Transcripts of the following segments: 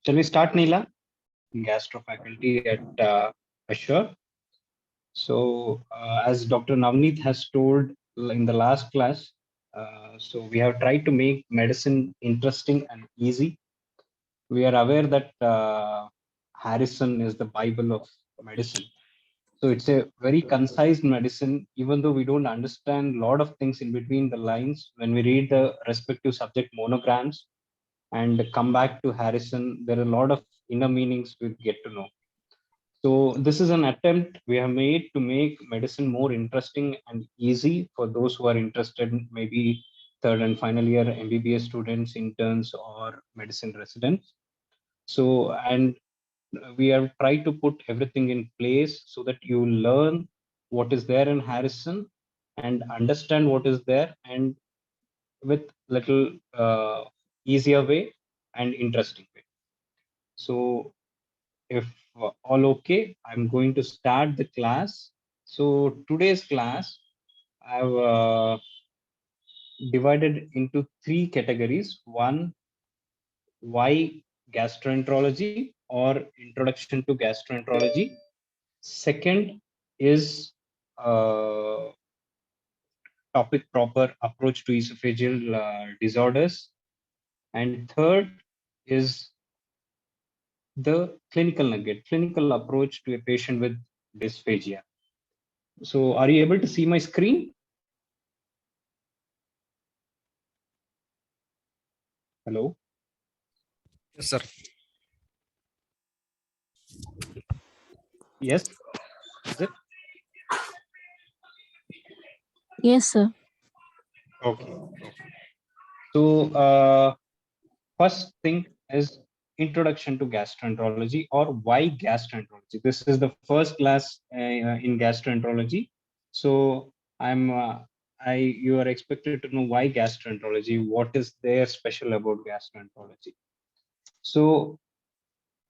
Shall we start, Neela? Gastro faculty at Assure. So, as Dr. Navneet has told in the last class, so we have tried to make medicine interesting and easy. We are aware that Harrison is the Bible of medicine. So it's a very concise medicine, even though we don't understand a lot of things in between the lines. When we read the respective subject monograms and come back to Harrison, there are a lot of inner meanings we get to know. So this is an attempt we have made to make medicine more interesting and easy for those who are interested, maybe third and final year MBBS students, interns, or medicine residents. So, and we have tried to put everything in place so that you learn what is there in Harrison and understand what is there, and with little easier way and interesting way. So if all okay, I'm going to start the class. So today's class, I've divided into three categories. One, why gastroenterology or introduction to gastroenterology. Second is topic proper approach to esophageal disorders. And third is the clinical nugget, clinical approach to a patient with dysphagia. So are you able to see my screen? Hello? Yes, sir. Yes? Is it? Yes, sir. Okay. So first thing is introduction to gastroenterology or why gastroenterology. This is the first class in gastroenterology. So you are expected to know why gastroenterology, what is there special about gastroenterology. So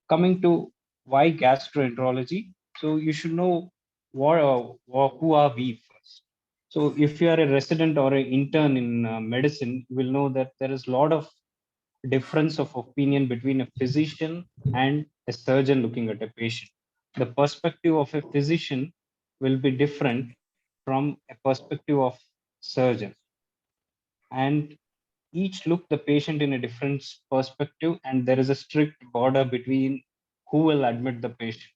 coming to why gastroenterology, so you should know who are we first. So if you are a resident or an intern in medicine, you will know that there is a lot of difference of opinion between a physician and a surgeon looking at a patient. The perspective of a physician will be different from a perspective of surgeon, and each look the patient in a different perspective, and there is a strict border between who will admit the patient.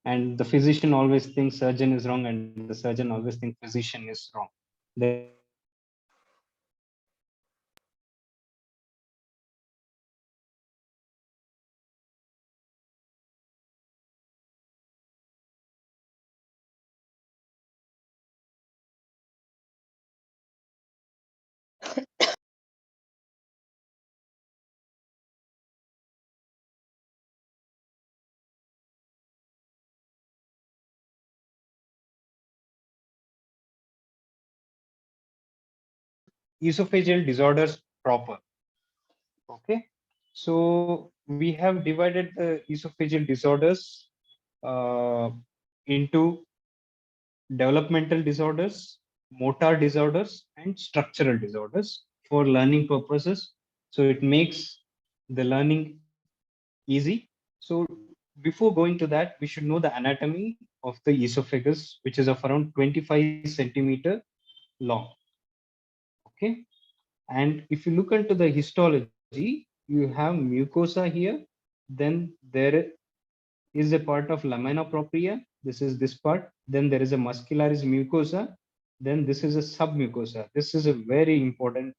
And the physician always thinks surgeon is wrong, and the surgeon always thinks physician is wrong. There is a strict border between them. So esophageal disorders proper. Okay, so we have divided the esophageal disorders into developmental disorders, motor disorders, and structural disorders for learning purposes. So it makes the learning easy. So before going to that, we should know the anatomy of the esophagus, which is of around 25 centimeter long. Okay, and if you look into the histology, you have mucosa here, then there is a part of lamina propria. This is this part. Then there is a muscularis mucosa. Then this is a submucosa. This is a very important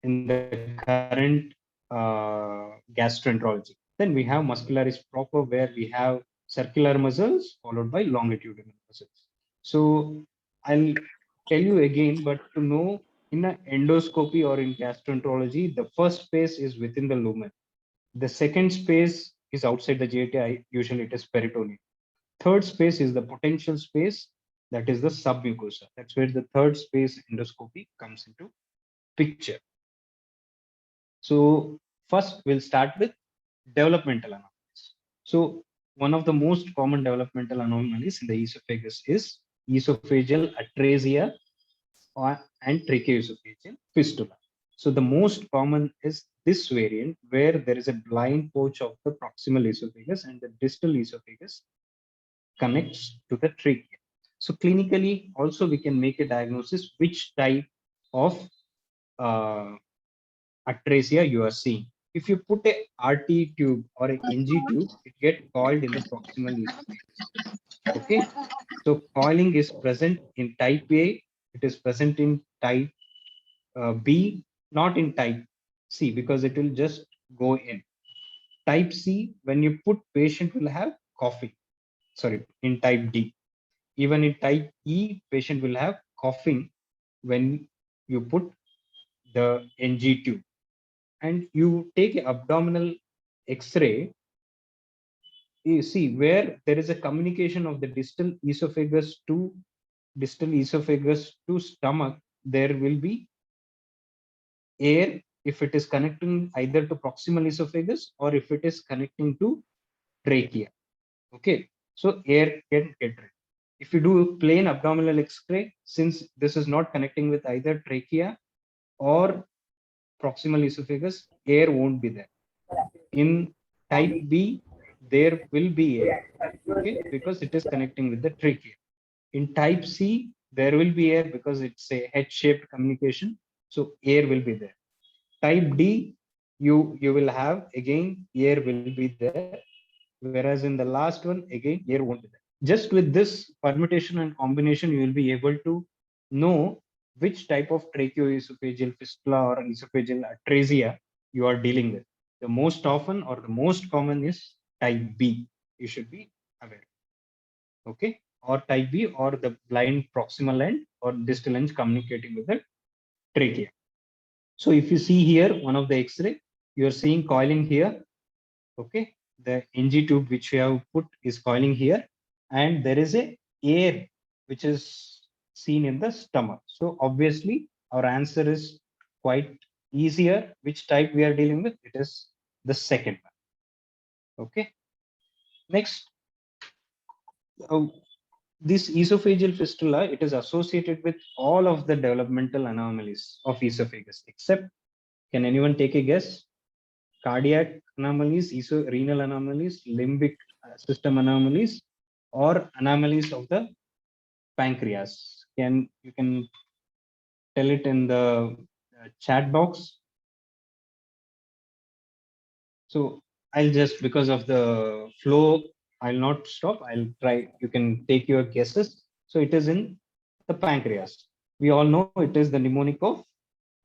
in the current gastroenterology. Then we have muscularis proper, where we have circular muscles followed by longitudinal muscles. So I'll tell you again, but to know, in an endoscopy or in gastroenterology, the first space is within the lumen. The second space is outside the GIT. Usually it is peritoneum. Third space is the potential space, that is the submucosa. That's where the third space endoscopy comes into picture. So first we'll start with developmental anomalies. So one of the most common developmental anomalies in the esophagus is esophageal atresia and tracheoesophageal fistula. So the most common is this variant, where there is a blind pouch of the proximal esophagus and the distal esophagus connects to the trachea. So clinically, also we can make a diagnosis which type of atresia you are seeing. If you put a RT tube or a NG tube, it gets coiled in the proximal esophagus. Okay, so coiling is present in type A, it is present in type B, not in type C, because it will just go in. Type C, when you put, patient will have coughing. Sorry, in type D. Even in type E, patient will have coughing when you put the NG tube. And you take an abdominal X-ray, you see where there is a communication of the distal esophagus to stomach, there will be air if it is connecting either to proximal esophagus or if it is connecting to trachea. Okay, so air can get rid. If you do plain abdominal X-ray, since this is not connecting with either trachea or proximal esophagus, air won't be there. In type B, there will be air, okay, because it is connecting with the trachea. In type C, there will be air because it's a head-shaped communication, so air will be there. Type D, you will have again air will be there, whereas in the last one again air won't be there. Just with this permutation and combination, you will be able to know which type of tracheoesophageal fistula or esophageal atresia you are dealing with. The most often or the most common is type B. You should be aware. Okay, or type B, or the blind proximal end or distal end communicating with the trachea. So if you see here one of the X-ray, you are seeing coiling here. Okay, the NG tube which we have put is coiling here, and there is a air which is seen in the stomach. So obviously our answer is quite easier. Which type we are dealing with? It is the second one. Okay. Next, this esophageal fistula, it is associated with all of the developmental anomalies of esophagus, except, can anyone take a guess? Cardiac anomalies, renal anomalies, limbic system anomalies, or anomalies of the pancreas. You can tell it in the chat box? So I'll just, because of the flow, I'll not stop. I'll try. You can take your guesses. So it is in the pancreas. We all know it is the mnemonic of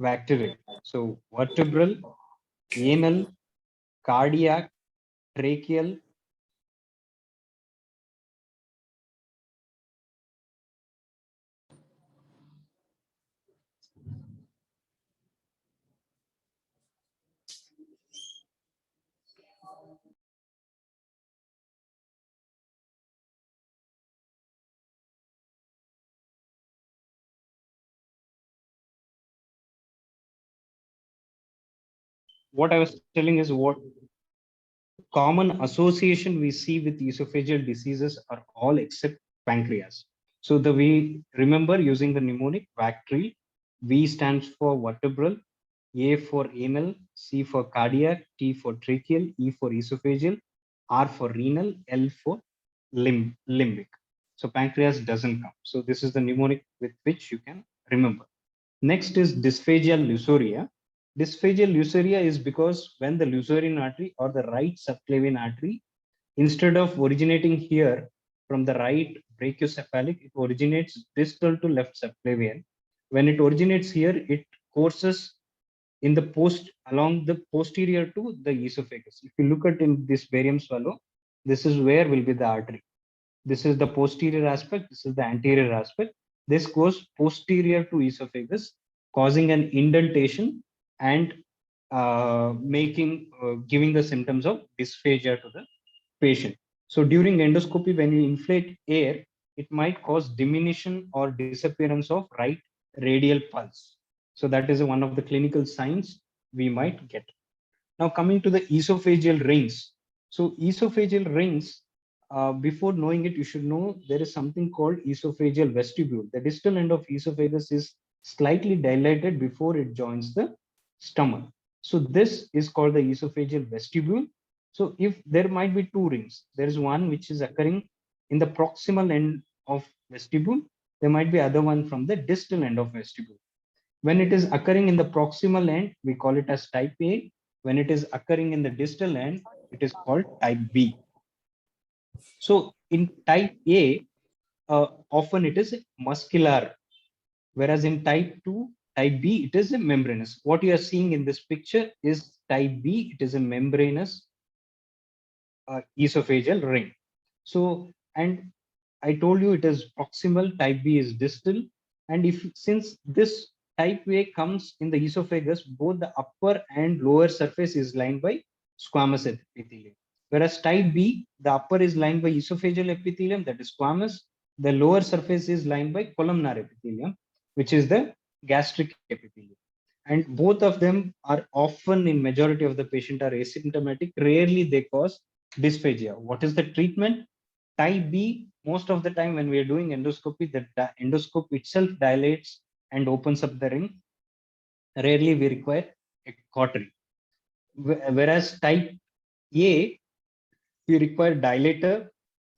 Vactéril. So vertebral, anal, cardiac, tracheal. What I was telling is what common association we see with esophageal diseases are all except pancreas. So the we remember using the mnemonic Vactéril, V stands for vertebral, A for anal, C for cardiac, T for tracheal, E for esophageal, R for renal, L for limbic. So pancreas doesn't come. So this is the mnemonic with which you can remember. Next is dysphagia lusoria. Dysphagia lusoria is because when the lusorian artery or the right subclavian artery, instead of originating here from the right brachiocephalic, it originates distal to left subclavian. When it originates here, it courses in the along the posterior to the esophagus. If you look at in this barium swallow, this is where will be the artery. This is the posterior aspect. This is the anterior aspect. This goes posterior to esophagus, causing an indentation and giving the symptoms of dysphagia to the patient. So during endoscopy, when you inflate air, it might cause diminution or disappearance of right radial pulse. So that is one of the clinical signs we might get. Now coming to the esophageal rings. So esophageal rings, before knowing it, you should know there is something called esophageal vestibule. The distal end of esophagus is slightly dilated before it joins the stomach. So this is called the esophageal vestibule. So if there might be two rings, there is one which is occurring in the proximal end of vestibule. There might be other one from the distal end of vestibule. When it is occurring in the proximal end, we call it as type A. When it is occurring in the distal end, it is called type B. So in type A, often it is muscular, whereas in type 2, type B, it is a membranous. What you are seeing in this picture is type B, it is a membranous esophageal ring. So, and I told you it is proximal, type B is distal. And if since this type A comes in the esophagus, both the upper and lower surface is lined by squamous epithelium. Whereas type B, the upper is lined by esophageal epithelium, that is squamous. The lower surface is lined by columnar epithelium, which is the gastric epithelium. And both of them are often, in majority of the patient, are asymptomatic. Rarely they cause dysphagia. What is the treatment? Type B, most of the time when we are doing endoscopy, the endoscope itself dilates and opens up the ring. Rarely we require a cautery. Whereas type A, we require dilator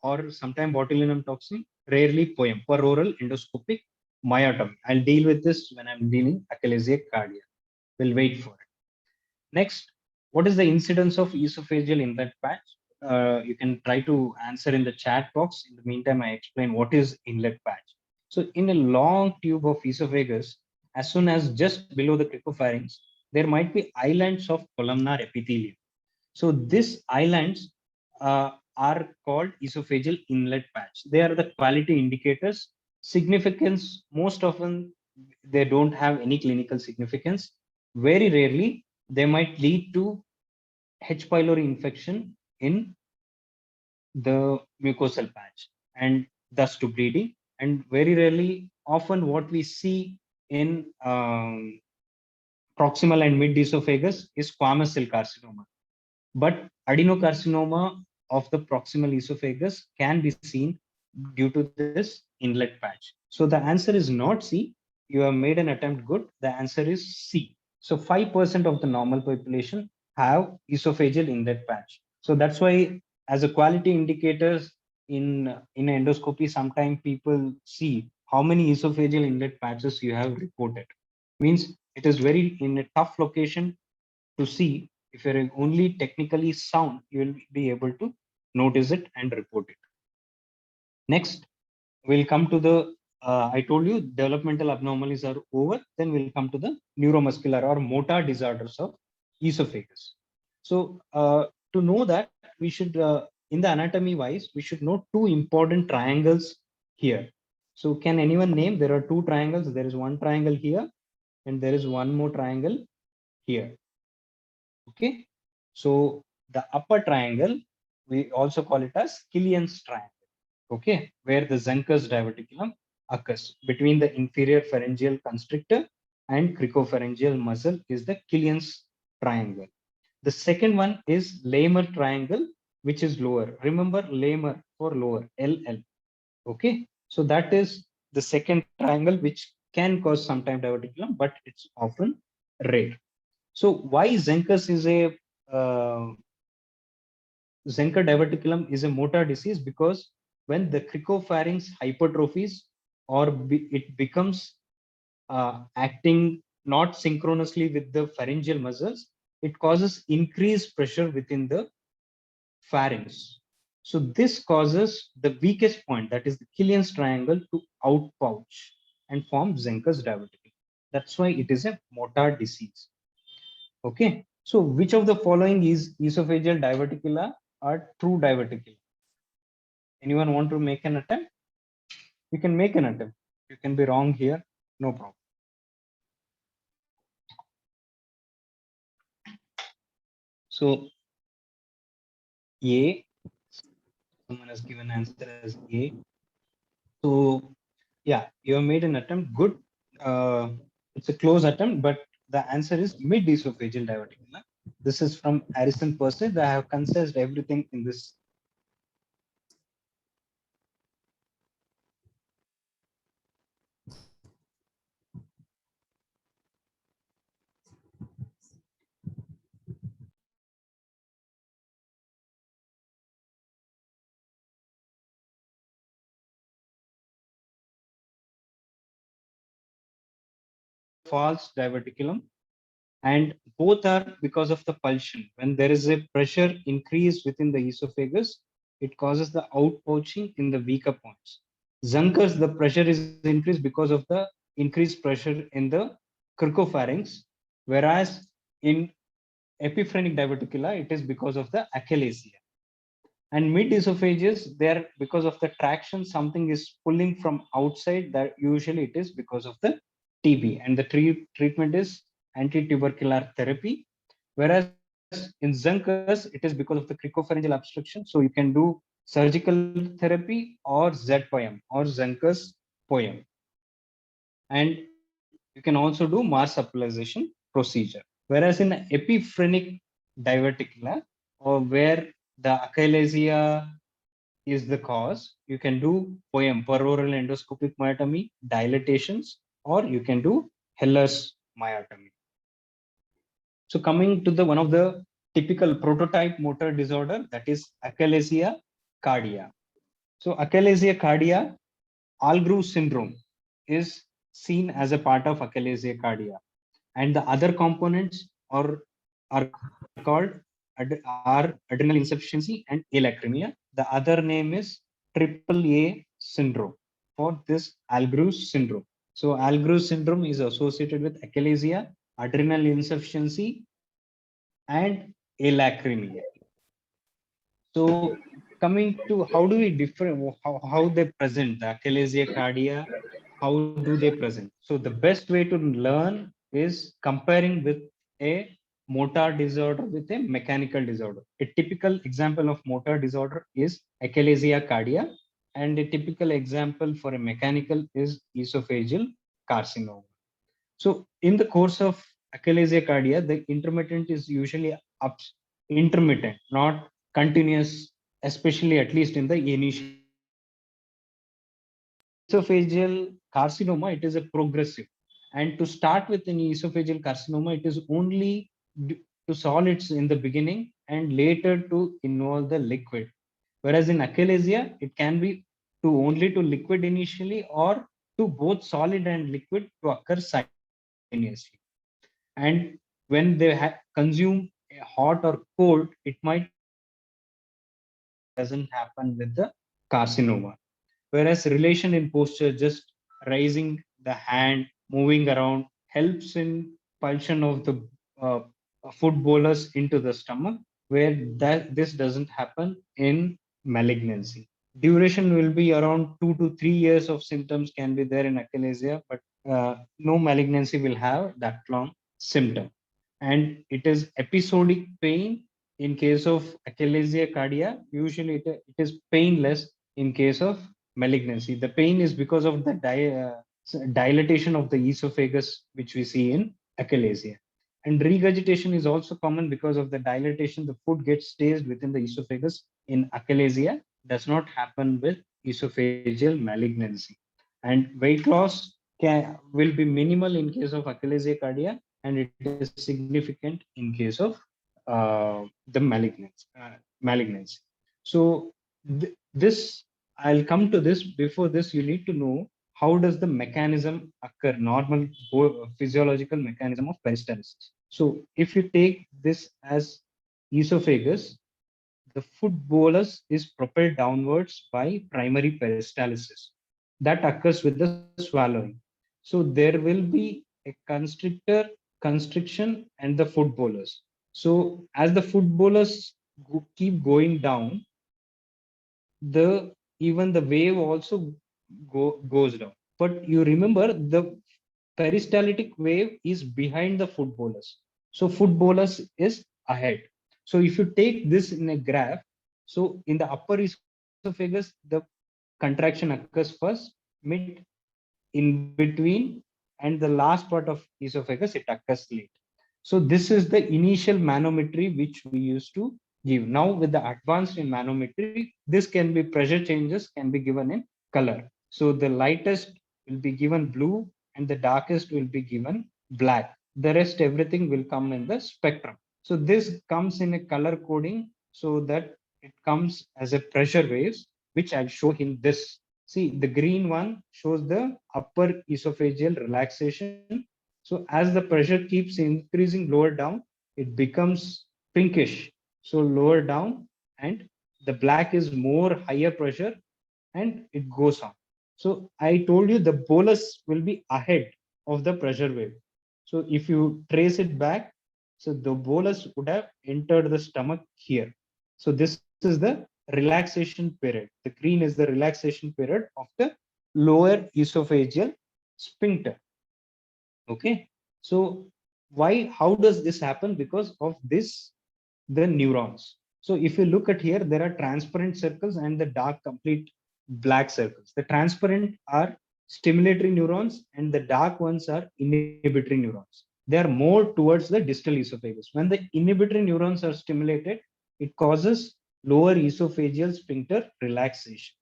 or sometimes botulinum toxin, rarely POEM, peroral endoscopic myotomy. I'll deal with this when I'm dealing achalasia cardia. We'll wait for it. Next, what is the incidence of esophageal inlet patch? You can try to answer in the chat box. In the meantime, I explain what is inlet patch. So in a long tube of esophagus, as soon as just below the cricopharynx, there might be islands of columnar epithelium. So these islands are called esophageal inlet patch. They are the quality indicators. Significance, most often, they don't have any clinical significance. Very rarely, they might lead to H. pylori infection in the mucosal patch and thus to bleeding. And very rarely, often what we see in proximal and mid esophagus is squamous cell carcinoma. But adenocarcinoma of the proximal esophagus can be seen due to this inlet patch. So the answer is not C. You have made an attempt good. The answer is C. So 5% of the normal population have esophageal inlet patch. So that's why, as a quality indicators in endoscopy, sometimes people see how many esophageal inlet patches you have reported. Means it is very in a tough location to see. If you're only technically sound, you will be able to notice it and report it. Next, we'll come to the, I told you developmental abnormalities are over. Then we'll come to the neuromuscular or motor disorders of esophagus. So to know that, we should, in the anatomy wise, we should know two important triangles here. So can anyone name? There are two triangles. There is one triangle here and there is one more triangle here. Okay, so the upper triangle, we also call it as Killian's triangle. Okay, where the Zenker's diverticulum occurs between the inferior pharyngeal constrictor and cricopharyngeal muscle is the Killian's triangle. The second one is Lamar triangle, which is lower. Remember Lamar for lower, LL. Okay, so that is the second triangle which can cause sometime diverticulum, but it's often rare. So why Zenker's is a Zenker diverticulum is a motor disease? Because when the cricopharynx hypertrophies or it becomes acting not synchronously with the pharyngeal muscles, it causes increased pressure within the pharynx. So this causes the weakest point, that is the Killian's triangle, to outpouch and form Zenker's diverticulum. That's why it is a motor disease. Okay, so which of the following is esophageal diverticula or true diverticula? Anyone want to make an attempt? You can make an attempt. You can be wrong here, no problem. So A, someone has given answer as A. So yeah, you have made an attempt. Good. It's a close attempt, but the answer is mid esophageal diverticula. This is from Harrison Persed. I have considered everything in this. false diverticulum, and both are because of the pulsion. When there is a pressure increase within the esophagus, it causes the outpouching in the weaker points. Zuncker's, the pressure is increased because of the increased pressure in the cricopharynx, whereas in epiphrenic diverticula, it is because of the achalasia. And mid-esophagus, there because of the traction, something is pulling from outside, that usually it is because of the TB. And the treatment is anti-tubercular therapy. Whereas in Zuncker's, it is because of the cricopharyngeal obstruction. So you can do surgical therapy or Z-POEM or Zuncker's POEM. And you can also do marsupilization procedure. Whereas in epiphrenic diverticula, or where the achalasia is the cause, you can do POEM, peroral endoscopic myotomy, dilatations, or you can do Heller's myotomy. So coming to the one of the typical prototype motor disorder, that is achalasia cardia. So achalasia cardia, Algrove syndrome is seen as a part of achalasia cardia, and the other components are called are adrenal insufficiency and alacrimia. The other name is triple A syndrome for this Algrove syndrome. So Algrove syndrome is associated with achalasia, adrenal insufficiency, and alacrimia. So coming to how do we differ, how they present the achalasia cardia, how do they present? So the best way to learn is comparing with a motor disorder with a mechanical disorder. A typical example of motor disorder is achalasia cardia, and a typical example for a mechanical is esophageal carcinoma. So in the course of achalasia cardia, the intermittent is usually intermittent, not continuous, especially at least in the initial. Esophageal carcinoma, it is a progressive. And to start with an esophageal carcinoma, it is only to solids in the beginning and later to involve the liquid. Whereas in achalasia, it can be to only to liquid initially or to both solid and liquid to occur simultaneously. And when they consume hot or cold, it might doesn't happen with the carcinoma. Whereas relation in posture, just raising the hand, moving around, helps in pulsion of the uh, food bolus into the stomach, where this doesn't happen in malignancy. Duration will be around 2 to 3 years of symptoms can be there in achalasia, but no malignancy will have that long symptom. And it is episodic pain in case of achalasia cardia. Usually it is painless in case of malignancy. The pain is because of the dilatation of the esophagus, which we see in achalasia. And regurgitation is also common because of the dilatation. The food gets staged within the esophagus in achalasia, does not happen with esophageal malignancy. And weight loss will be minimal in case of achalasia cardia, and it is significant in case of the malignancy. So this, I'll come to this. Before this, you need to know how does the mechanism occur, normal physiological mechanism of peristalsis. So if you take this as esophagus, the food bolus is propelled downwards by primary peristalsis. That occurs with the swallowing. So there will be a constriction, and the food bolus. So as the food bolus keep going down, the even the wave also goes down. But you remember the peristaltic wave is behind the food bolus. So food bolus is ahead. So if you take this in a graph, so in the upper esophagus, the contraction occurs first, mid, in between, and the last part of esophagus, it occurs late. So this is the initial manometry which we used to give. Now with the advanced in manometry, this can be pressure changes can be given in color. So the lightest will be given blue and the darkest will be given black. The rest everything will come in the spectrum. So this comes in a color coding so that it comes as a pressure waves, which I'll show in this. See, the green one shows the upper esophageal relaxation, So as the pressure keeps increasing lower down, it becomes pinkish. So lower down, and the black is more higher pressure, and it goes on. So I told you the bolus will be ahead of the pressure wave. So if you trace it back, so the bolus would have entered the stomach here. So this is the relaxation period. The green is the relaxation period of the lower esophageal sphincter. Okay. So why, how does this happen? Because of this, the neurons. So if you look at here, there are transparent circles and the dark complete black circles. The transparent are stimulatory neurons and the dark ones are inhibitory neurons. They are more towards the distal esophagus. When the inhibitory neurons are stimulated, it causes lower esophageal sphincter relaxation.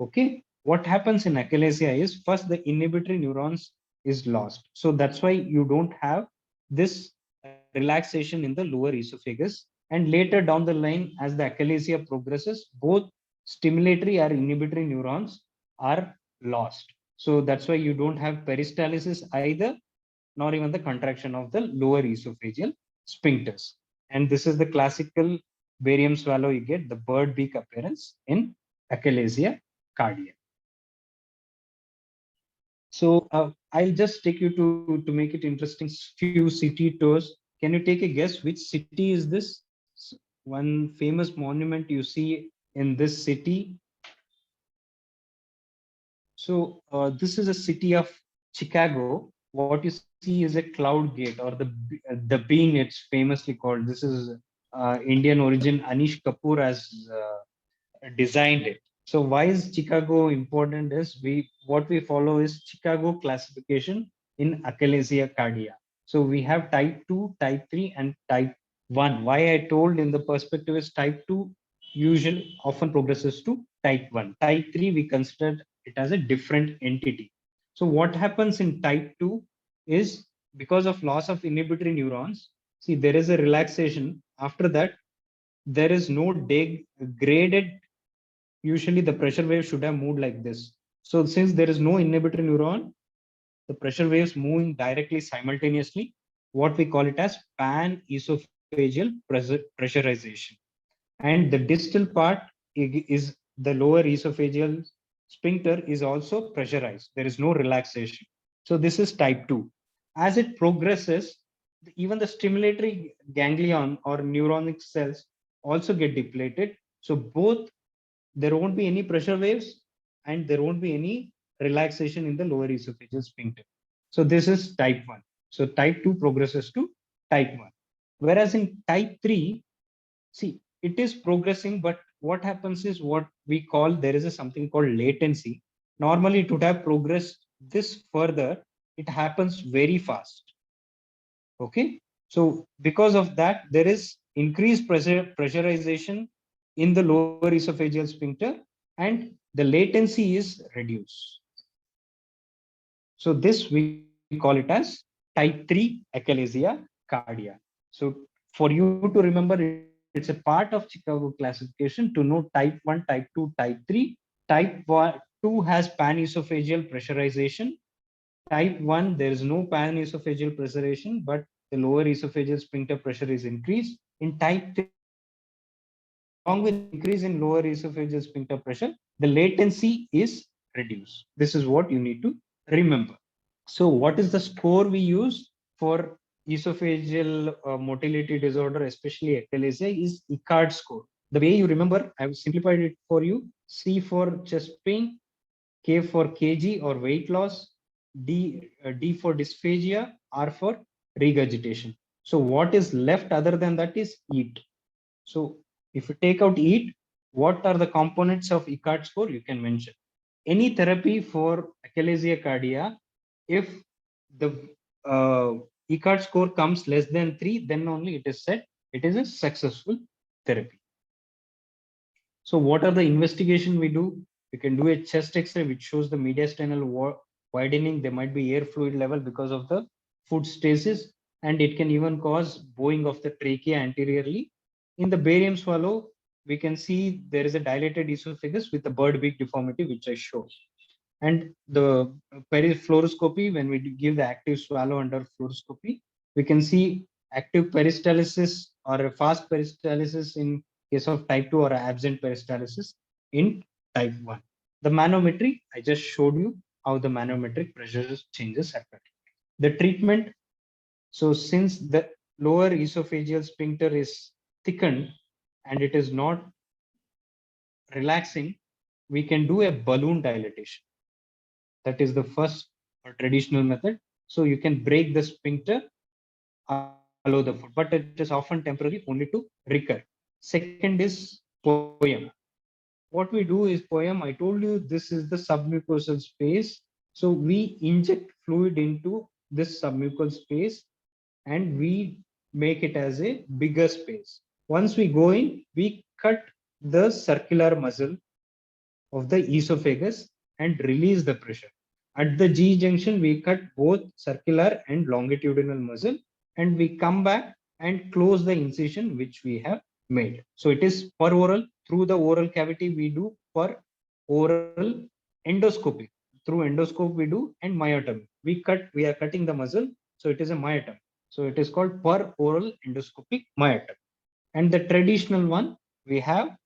Okay. What happens in achalasia is first the inhibitory neurons is lost. So that's why you don't have this relaxation in the lower esophagus. And later down the line, as the achalasia progresses, both stimulatory or inhibitory neurons are lost. So that's why you don't have peristalsis either, nor even the contraction of the lower esophageal sphincters. And this is the classical barium swallow you get, the bird beak appearance in achalasia cardia. So I'll just take you to make it interesting, few city tours. Can you take a guess which city is this? One famous monument you see in this city. So this is a city of Chicago. What you see is a cloud gate, or the bean it's famously called. This is Indian origin. Anish Kapoor has designed it. So why is Chicago important is what we follow is Chicago classification in achalasia cardia. So we have type 2, type 3 and type 1. Why I told in the perspective is type 2 usually often progresses to type 1. Type 3 we consider it as a different entity. So what happens in type 2 is because of loss of inhibitory neurons, see there is a relaxation. After that, there is no degraded. Usually the pressure wave should have moved like this. So since there is no inhibitory neuron, the pressure waves moving directly simultaneously, what we call it as pan-esophageal pressurization. And the distal part is the lower esophageal sphincter is also pressurized. There is no relaxation. So this is type 2. As it progresses, even the stimulatory ganglion or neuronic cells also get depleted. So both there won't be any pressure waves and there won't be any relaxation in the lower esophageal sphincter. So this is type 1. So type 2 progresses to type 1. Whereas in type 3, see, it is progressing, but what happens is what we call there is a something called latency. Normally, it would have progressed this further. It happens very fast. Okay. So because of that, there is increased pressurization in the lower esophageal sphincter and the latency is reduced. So this we call it as type 3 achalasia cardia. So for you to remember, it's a part of Chicago classification to know type 1, type 2, type 3. Type 2 has pan-esophageal pressurization. Type 1, there is no pan-esophageal pressurization, but the lower esophageal sphincter pressure is increased. In type 3, along with increase in lower esophageal sphincter pressure, the latency is reduced. This is what you need to remember. So what is the score we use for esophageal motility disorder, especially achalasia, is ICARD score. The way you remember, I've simplified it for you. C for chest pain, K for kg or weight loss, D for dysphagia, R for regurgitation. So what is left other than that is EAT. So if you take out EAT, what are the components of ICARD score? You can mention any therapy for achalasia cardia. If the ICARD score comes less than 3, then only it is said it is a successful therapy. So what are the investigation we do? We can do a chest X-ray which shows the mediastinal widening. There might be air fluid level because of the food stasis, and it can even cause bowing of the trachea anteriorly. In the barium swallow, we can see there is a dilated esophagus with a bird beak deformity, which I showed. And the fluoroscopy, when we give the active swallow under fluoroscopy, we can see active peristalsis or a fast peristalsis in case of type 2 or absent peristalsis in type 1. The manometry, I just showed you how the manometric pressure changes happen. The treatment, so since the lower esophageal sphincter is thickened and it is not relaxing, we can do a balloon dilatation. That is the first traditional method. So you can break the sphincter, allow the food, but it is often temporary only to recur. Second is POEM. What we do is POEM, I told you this is the submucosal space. So we inject fluid into this submucosal space and we make it as a bigger space. Once we go in, we cut the circular muscle of the esophagus and release the pressure. At the G junction, we cut both circular and longitudinal muscle and we come back and close the incision which we have made. So it is per oral. Through the oral cavity, we do per oral endoscopy. Through endoscope, we do and myotomy. We are cutting the muscle. So it is a myotomy. So it is called per oral endoscopic myotomy. And the traditional one we have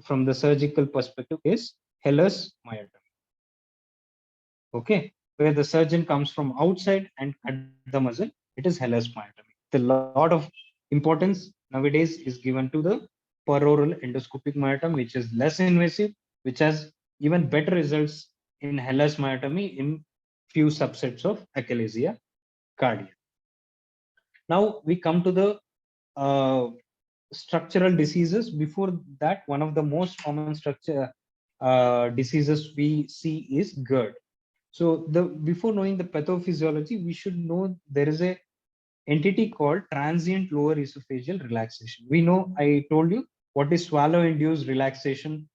from the surgical perspective is Heller's myotomy. Okay, where the surgeon comes from outside and cut the muscle, it is Heller's myotomy. The lot of importance nowadays is given to the peroral endoscopic myotomy, which is less invasive, which has even better results in Heller's myotomy in few subsets of achalasia cardia. Now we come to the structural diseases. Before that, one of the most common structure diseases we see is GERD. So before knowing the pathophysiology, we should know there is a entity called transient lower esophageal relaxation. We know, I told you what is swallow-induced relaxation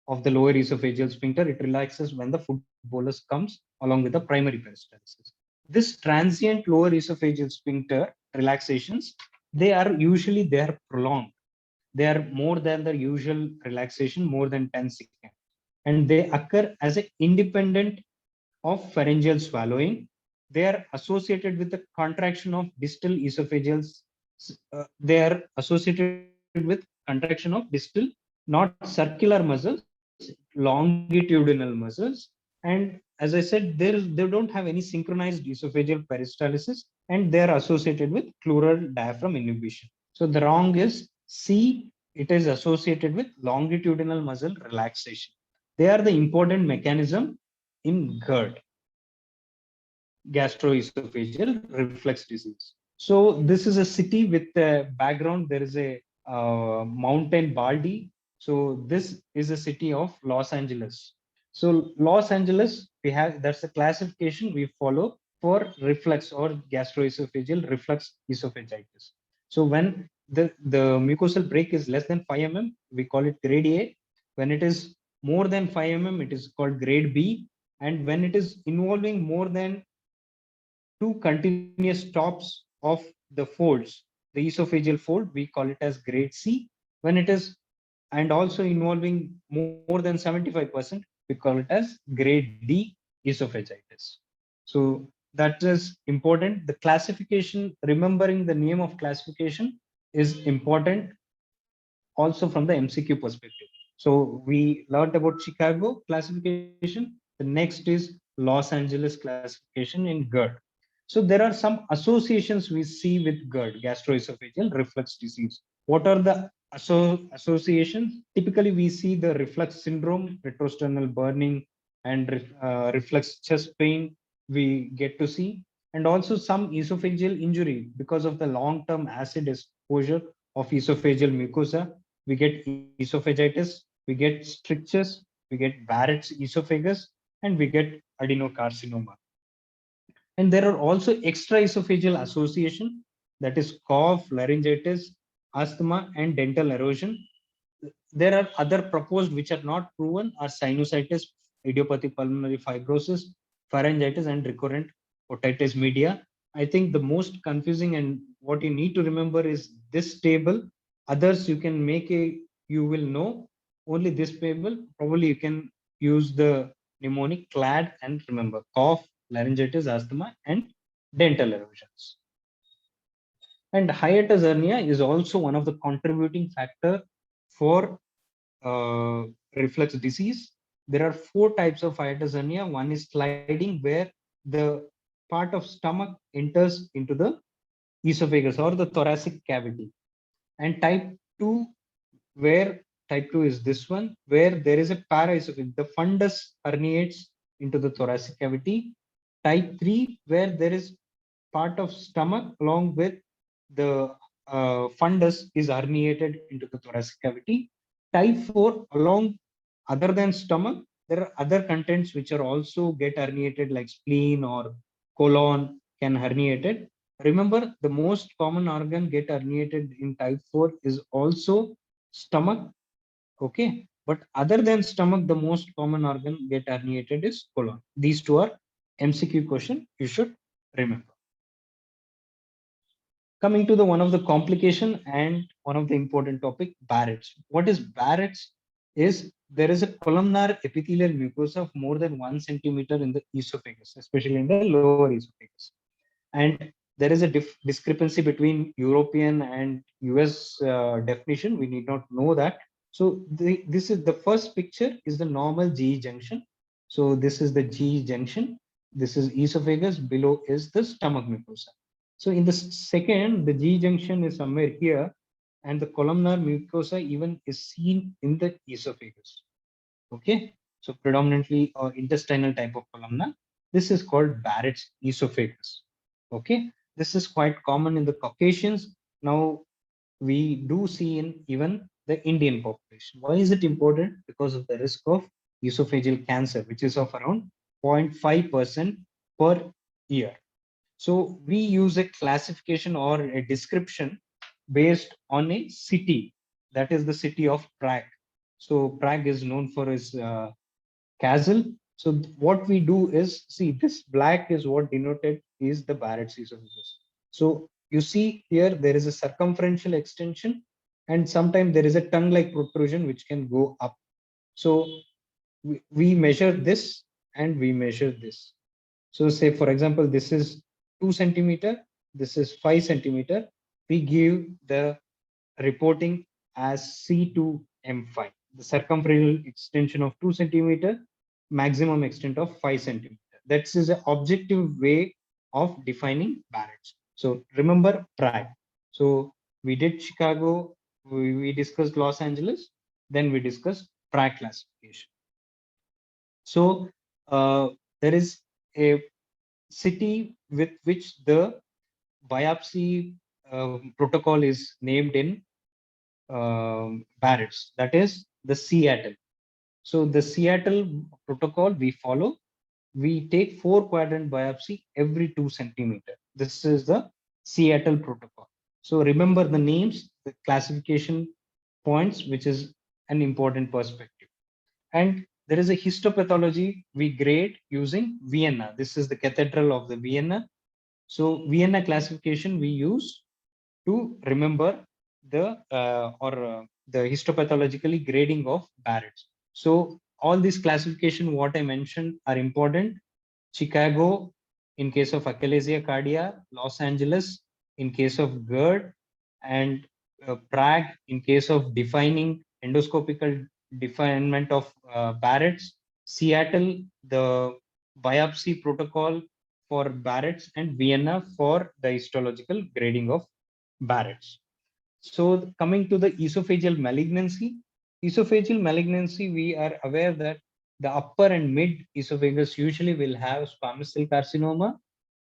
of the lower esophageal sphincter. It relaxes when the food bolus comes along with the primary peristalsis. This transient lower esophageal sphincter relaxations, they are prolonged. They are more than the usual relaxation, more than 10 seconds. And they occur as an independent of pharyngeal swallowing. They are associated with the contraction of distal esophageal. They are associated with contraction of distal, not circular muscles, longitudinal muscles. And as I said, they don't have any synchronized esophageal peristalsis, and they are associated with pleural diaphragm inhibition. So the wrong is C. It is associated with longitudinal muscle relaxation. They are the important mechanism in GERD, gastroesophageal reflux disease. So this is a city with a background. There is a mountain Baldy. So this is a city of Los Angeles. So Los Angeles, we have, that's a classification we follow for reflux or gastroesophageal reflux esophagitis. So when the mucosal break is less than 5 mm, we call it grade A. When it is more than 5 mm, it is called grade B. And when it is involving more than two continuous tops of the folds, the esophageal fold, we call it as grade C. When it is, and also involving more than 75%, we call it as grade D esophagitis. So that is important. The classification, remembering the name of classification is important also from the MCQ perspective. So we learned about Chicago classification. The next is Los Angeles classification in GERD. So there are some associations we see with GERD, gastroesophageal reflux disease. What are the associations? Typically, we see the reflux syndrome, retrosternal burning, and reflux chest pain we get to see. And also some esophageal injury because of the long-term acid exposure of esophageal mucosa. We get esophagitis, we get strictures, we get Barrett's esophagus, and we get adenocarcinoma. And there are also extraesophageal association, that is cough, laryngitis, asthma, and dental erosion. There are other proposed which are not proven are sinusitis, idiopathic pulmonary fibrosis, pharyngitis, and recurrent otitis media. I think the most confusing and what you need to remember is this table. Others you can make a, you will know only this table. Probably you can use the pneumonic, clad, and remember cough, laryngitis, asthma, and dental erosions. And hiatus hernia is also one of the contributing factor for reflux disease. There are four types of hiatus hernia. One is sliding, where the part of stomach enters into the esophagus or the thoracic cavity. And type 2, where type 2 is this one, where there is a paraesophageal, the fundus herniates into the thoracic cavity. Type 3, where there is part of stomach along with the fundus is herniated into the thoracic cavity. Type 4, along other than stomach, there are other contents which are also get herniated, like spleen or colon can herniated. Remember, the most common organ get herniated in type 4 is also stomach. Okay, but other than stomach, the most common organ get herniated is colon. These two are MCQ question you should remember. Coming to the one of the complication and one of the important topic, Barrett's. What is Barrett's? Is there is a columnar epithelial mucosa of more than 1 centimeter in the esophagus, especially in the lower esophagus. And there is a discrepancy between European and US definition. We need not know that. So this is the first picture is the normal GE junction. So this is the GE junction. This is esophagus. Below is the stomach mucosa. So in the second, the G junction is somewhere here, and the columnar mucosa even is seen in the esophagus. Okay, so predominantly intestinal type of columna. This is called Barrett's esophagus. Okay, this is quite common in the Caucasians. Now we do see in even the Indian population. Why is it important? Because of the risk of esophageal cancer, which is of around 0.5% per year. So we use a classification or a description based on a city, that is the city of Prague. So Prague is known for its castle. So what we do is, see, this black is what denoted is the Barrett's esophagus. So you see here there is a circumferential extension, and sometimes there is a tongue-like protrusion which can go up. So we measure this and we measure this. So say, for example, this is 2 centimeter, this is 5 centimeter. We give the reporting as C2M5, the circumferential extension of 2 centimeter, maximum extent of 5 centimeter. That is an objective way of defining Barrett's. So remember Prague. So we did Chicago, we discussed Los Angeles, then we discussed Prague classification. So there is a city with which the biopsy protocol is named in Barrett's, that is the Seattle. So the Seattle protocol we follow, we take 4-quadrant biopsy every 2 centimeter. This is the Seattle protocol. So remember the names, the classification points, which is an important perspective. And there is a histopathology we grade using Vienna. This is the cathedral of the Vienna. So Vienna classification we use to remember the the histopathologically grading of Barrett's. So all these classification what I mentioned are important. Chicago in case of achalasia cardia, Los Angeles in case of GERD, and Prague in case of defining endoscopical definement of Barrett's, Seattle the biopsy protocol for Barrett's, and Vienna for the histological grading of Barrett's. So coming to the esophageal malignancy, we are aware that the upper and mid esophagus usually will have squamous cell carcinoma,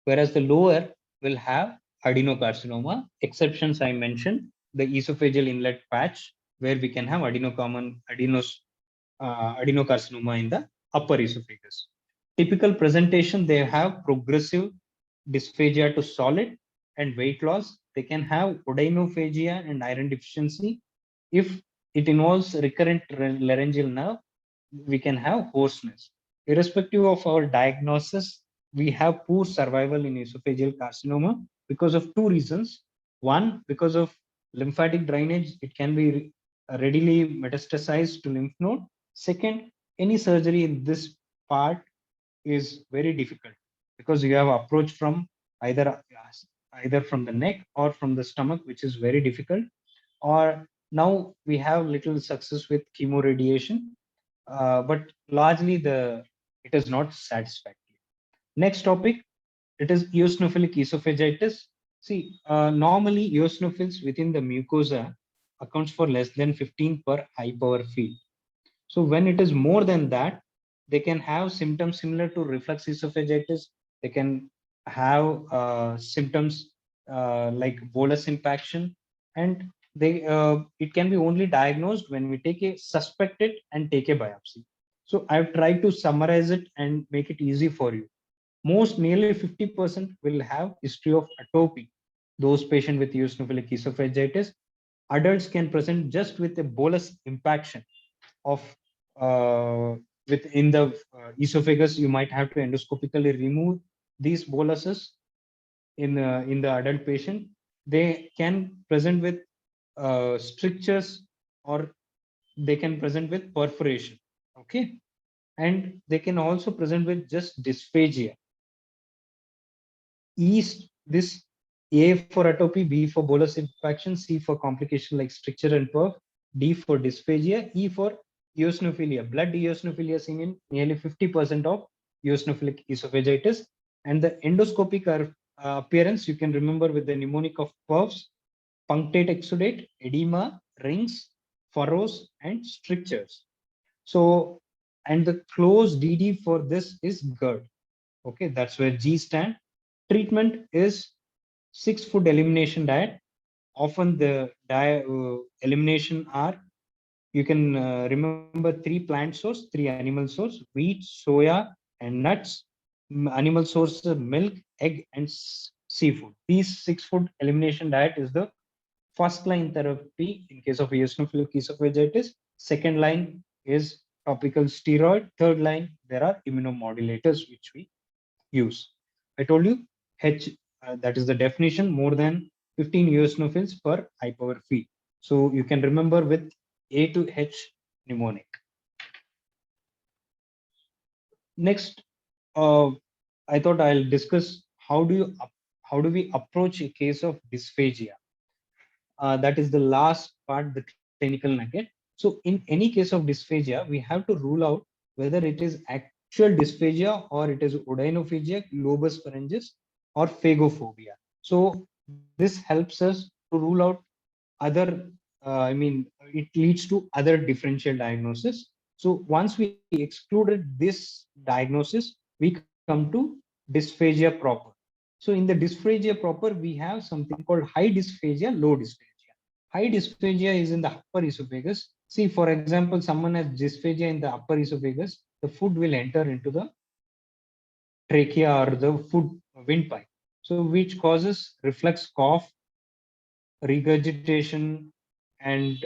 whereas the lower will have adenocarcinoma. Exceptions I mentioned, the esophageal inlet patch, where we can have adenocarcinoma in the upper esophagus. Typical presentation, they have progressive dysphagia to solid and weight loss. They can have odynophagia and iron deficiency. If it involves recurrent laryngeal nerve, we can have hoarseness. Irrespective of our diagnosis, we have poor survival in esophageal carcinoma because of two reasons. One, because of lymphatic drainage, it can be readily metastasized to lymph node. Second, any surgery in this part is very difficult because you have approach from either either from the neck or from the stomach, which is very difficult. Or now we have little success with chemoradiation, but largely it is not satisfactory. Next topic, it is eosinophilic esophagitis. See, normally eosinophils within the mucosa accounts for less than 15 per I power field. So when it is more than that, they can have symptoms similar to reflux esophagitis. They can have symptoms like bolus impaction, and it can be only diagnosed when we take a suspected and take a biopsy. So I've tried to summarize it and make it easy for you. Most nearly 50% will have history of atopy. Those patients with eosinophilic esophagitis, adults can present just with a bolus impaction of within the esophagus. You might have to endoscopically remove these boluses in the adult patient. They can present with strictures, or they can present with perforation. Okay, and they can also present with just dysphagia. This A for atopy, B for bolus impaction, C for complication like stricture and perf, D for dysphagia, E for eosinophilia. Blood eosinophilia seen in nearly 50% of eosinophilic esophagitis. And the endoscopic appearance, you can remember with the mnemonic of perfs, punctate exudate, edema, rings, furrows, and strictures. So, and the close DD for this is GERD. Okay, that's where G stand. Treatment is 6-food elimination diet. Often the elimination are, you can remember 3 plant source, 3 animal source: wheat, soya, and nuts. Animal source, milk, egg, and seafood. These 6-food elimination diet is the first line therapy in case of eosinophilic esophagitis. Second line is topical steroid. Third line, there are immunomodulators which we use. I told you H, that is the definition, more than 15 eosinophils per I power field. So you can remember with A to H mnemonic. Next, I thought I'll discuss how do we approach a case of dysphagia. That is the last part, the clinical nugget. So in any case of dysphagia, we have to rule out whether it is actual dysphagia or it is odynophagia, lobus pharyngeus, or phagophobia. So this helps us to rule out other, it leads to other differential diagnosis. So once we excluded this diagnosis, we come to dysphagia proper. So in the dysphagia proper, we have something called high dysphagia, low dysphagia. High dysphagia is in the upper esophagus. See, for example, someone has dysphagia in the upper esophagus, the food will enter into the trachea or the food windpipe. So which causes reflux cough, regurgitation, and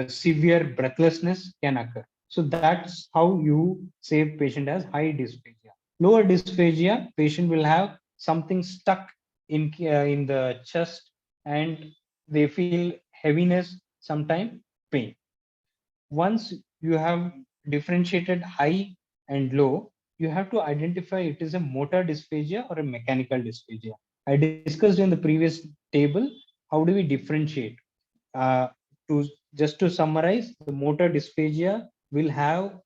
severe breathlessness can occur. So that's how you say patient has high dysphagia. Lower dysphagia, patient will have something stuck in the chest, and they feel heaviness, sometimes pain. Once you have differentiated high and low, you have to identify it is a motor dysphagia or a mechanical dysphagia. I discussed in the previous table how do we differentiate. Uh, to just to summarize, the motor dysphagia will have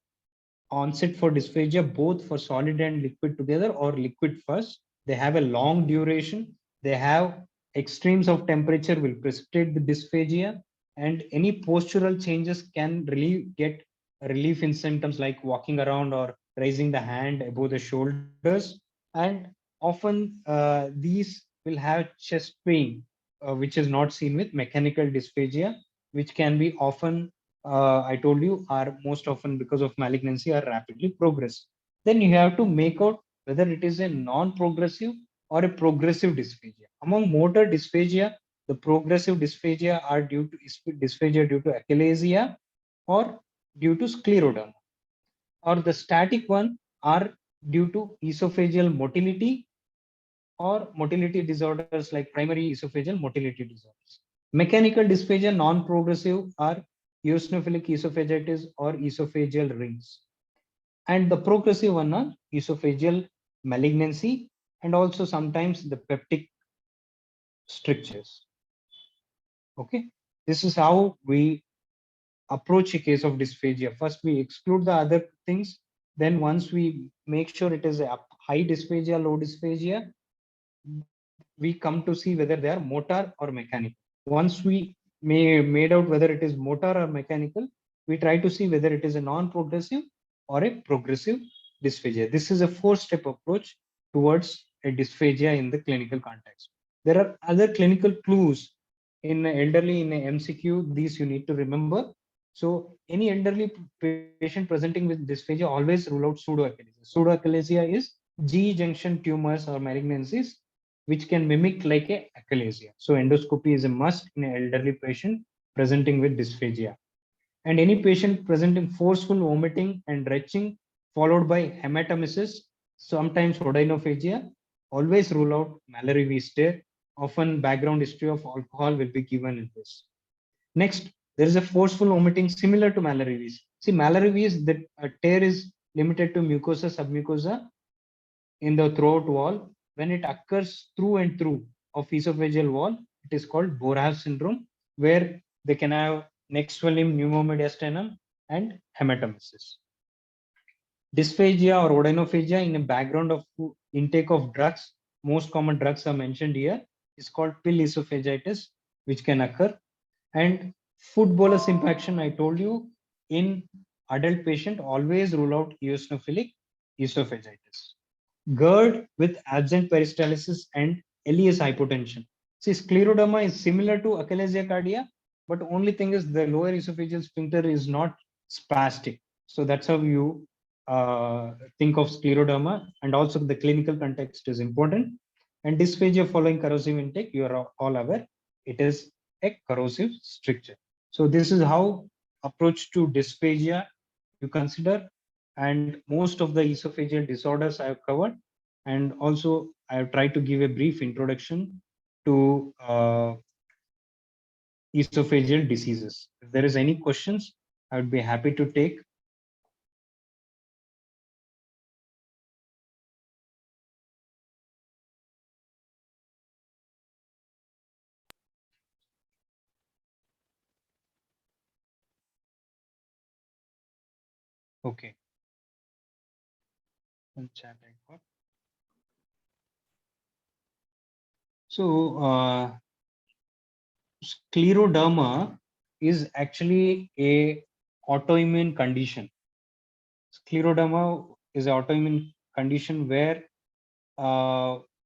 onset for dysphagia both for solid and liquid together, or liquid first. They have a long duration. They have extremes of temperature will precipitate the dysphagia, and any postural changes can really get relief in symptoms like walking around or raising the hand above the shoulders. And often these will have chest pain, which is not seen with mechanical dysphagia, which can be often, I told you, are most often because of malignancy, are rapidly progressive. Then you have to make out whether it is a non-progressive or a progressive dysphagia. Among motor dysphagia, the progressive dysphagia are due to dysphagia due to achalasia or due to scleroderma, or the static one are due to esophageal motility or motility disorders like primary esophageal motility disorders. Mechanical dysphagia non-progressive are eosinophilic esophagitis or esophageal rings. and the progressive one are esophageal malignancy and also sometimes the peptic strictures. Okay, this is how we approach a case of dysphagia. First, we exclude the other things. Then once we make sure it is a high dysphagia, low dysphagia, we come to see whether they are motor or mechanical. Once we made out whether it is motor or mechanical, we try to see whether it is a non-progressive or a progressive dysphagia. This is a 4-step approach towards a dysphagia in the clinical context. There are other clinical clues in elderly in a MCQ. These you need to remember. So any elderly patient presenting with dysphagia, always rule out pseudoachalasia. Pseudoachalasia is G junction tumors or malignancies which can mimic like a achalasia. So endoscopy is a must in an elderly patient presenting with dysphagia. And any patient presenting forceful vomiting and retching followed by hematemesis, sometimes odynophagia, always rule out Mallory stare. Often background history of alcohol will be given in this. Next, there is a forceful vomiting similar to Mallory. See, Mallory that a tear is limited to mucosa, submucosa in the throat wall. When it occurs through and through of esophageal wall, it is called Borav syndrome, where they can have neck swelling, pneumomediastinum, and hematemesis. Dysphagia or odynophagia in a background of intake of drugs, most common drugs are mentioned here, is called pill esophagitis, which can occur. And food bolus impaction, I told you, in adult patient, always rule out eosinophilic esophagitis. GERD with absent peristalsis and LES hypotension. See, scleroderma is similar to achalasia cardia, but only thing is the lower esophageal sphincter is not spastic. So that's how you think of scleroderma, and also the clinical context is important. And dysphagia following corrosive intake, you are all aware, it is a corrosive stricture. So this is how approach to dysphagia you consider, and most of the esophageal disorders I have covered, and also I have tried to give a brief introduction to esophageal diseases. If there is any questions, I would be happy to take. Okay. Chat I got. So scleroderma is actually a autoimmune condition. Scleroderma is an autoimmune condition where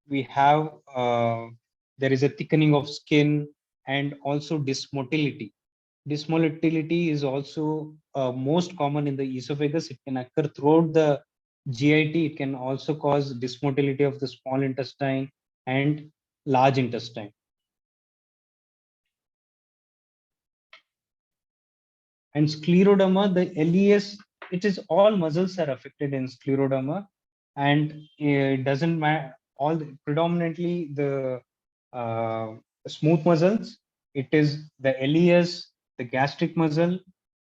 we have there is a thickening of skin and also dysmotility. Dysmotility is also most common in the esophagus. It can occur throughout the GIT. It can also cause dysmotility of the small intestine and large intestine. And scleroderma, the LES, it is all muscles are affected in scleroderma, and it doesn't matter. Predominantly the smooth muscles. It is the LES, the gastric muscle,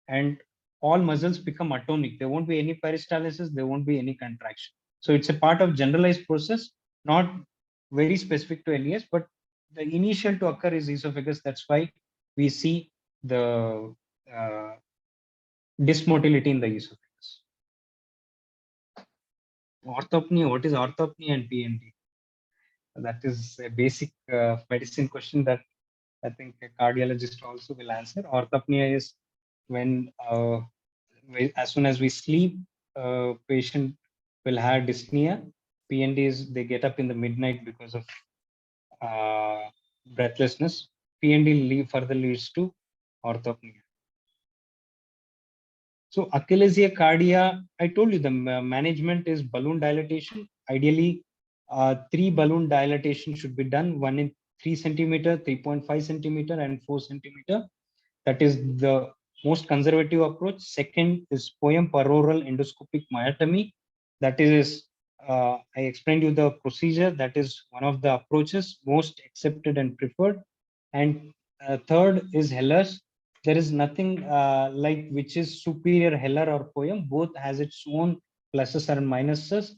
and all muscles become atonic. There won't be any peristalsis. There won't be any contraction. So it's a part of generalized process, not very specific to LES, but the initial to occur is esophagus. That's why we see the dysmotility in the esophagus. Orthopnea, what is orthopnea and PND? That is a basic medicine question that I think a cardiologist also will answer. Orthopnea is when as soon as we sleep, patient will have dyspnea. PND is they get up in the midnight because of breathlessness. PND further leads to orthopnea. So achalasia cardia, I told you the management is balloon dilatation. Ideally, 3 balloon dilatation should be done, one in 3 centimeter, 3.5 centimeter, and 4 centimeter. That is the most conservative approach. Second is POEM peroral endoscopic myotomy. That is, I explained you the procedure. That is one of the approaches most accepted and preferred. And third is Heller's. There is nothing like which is superior, Heller or POEM. Both has its own pluses and minuses,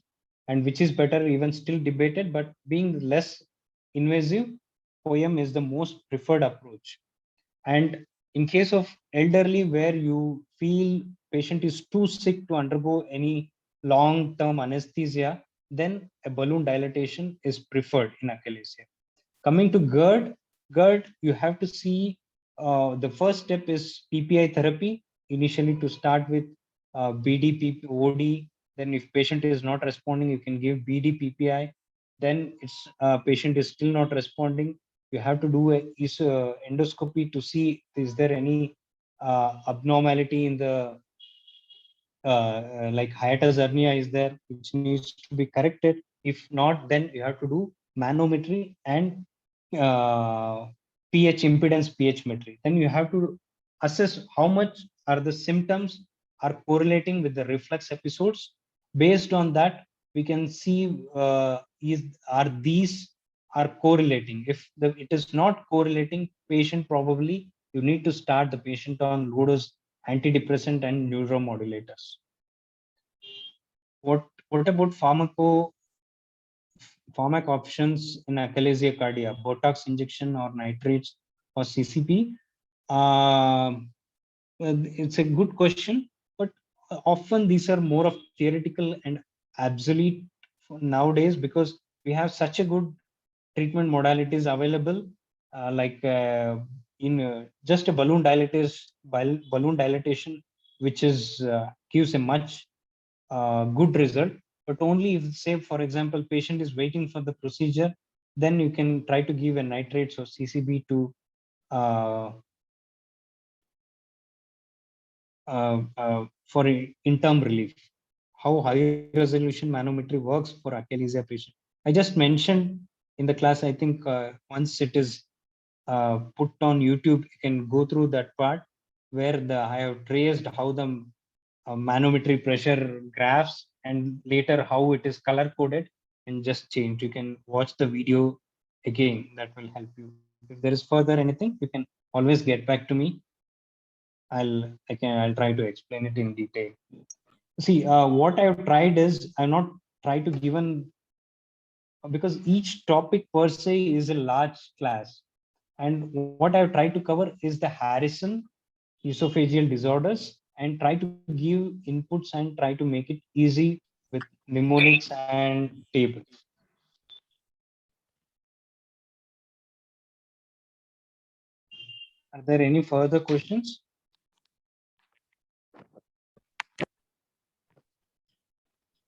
and which is better, even still debated, but being less invasive, POEM is the most preferred approach. And in case of elderly, where you feel patient is too sick to undergo any long-term anesthesia, then a balloon dilatation is preferred in achalasia. Coming to GERD, you have to see the first step is PPI therapy, initially to start with BD, OD. Then if patient is not responding, you can give BD, PPI. Then it's patient is still not responding. You have to do a endoscopy to see is there any abnormality in the like hiatus hernia is there, which needs to be corrected. If not, then you have to do manometry and pH impedance pH metry. Then you have to assess how much are the symptoms are correlating with the reflux episodes. Based on that, we can see are these are correlating. If it is not correlating, patient probably you need to start the patient on low dose antidepressant and neuromodulators. What about pharmac options in achalasia cardia, Botox injection or nitrates or CCP? It's a good question, but often these are more of theoretical and obsolete nowadays, because we have such a good treatment modalities available, like in just a balloon dilatation, which is gives a much good result. But only if, say, for example, patient is waiting for the procedure, then you can try to give a nitrates or CCB to for interim relief. How high resolution manometry works for achalasia patient. I just mentioned in the class. I think once it is put on YouTube, you can go through that part where I have traced how the manometry pressure graphs and later how it is color coded and just change. You can watch the video again. That will help you. If there is further anything, you can always get back to me. I'll try to explain it in detail. See, what I've tried is I've not tried to given, because each topic per se is a large class. And what I've tried to cover is the Harrison esophageal disorders and try to give inputs and try to make it easy with mnemonics and tables. Are there any further questions?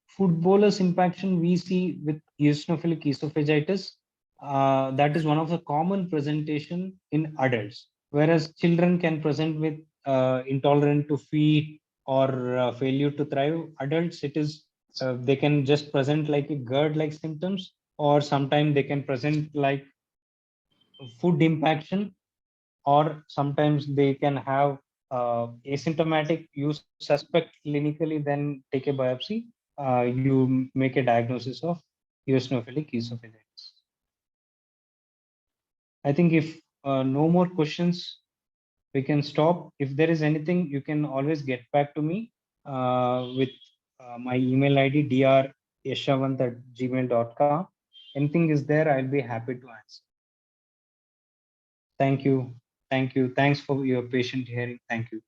Food bolus impaction we see with eosinophilic esophagitis. That is one of the common presentation in adults, whereas children can present with intolerant to feed or failure to thrive. Adults, it is they can just present like a GERD-like symptoms, or sometimes they can present like food impaction, or sometimes they can have asymptomatic. You suspect clinically, then take a biopsy. You make a diagnosis of eosinophilic esophagitis. I think if no more questions, we can stop. If there is anything, you can always get back to me with my email ID dryashavant@gmail.com. Anything is there, I'll be happy to answer. Thank you. Thank you. Thanks for your patient hearing. Thank you.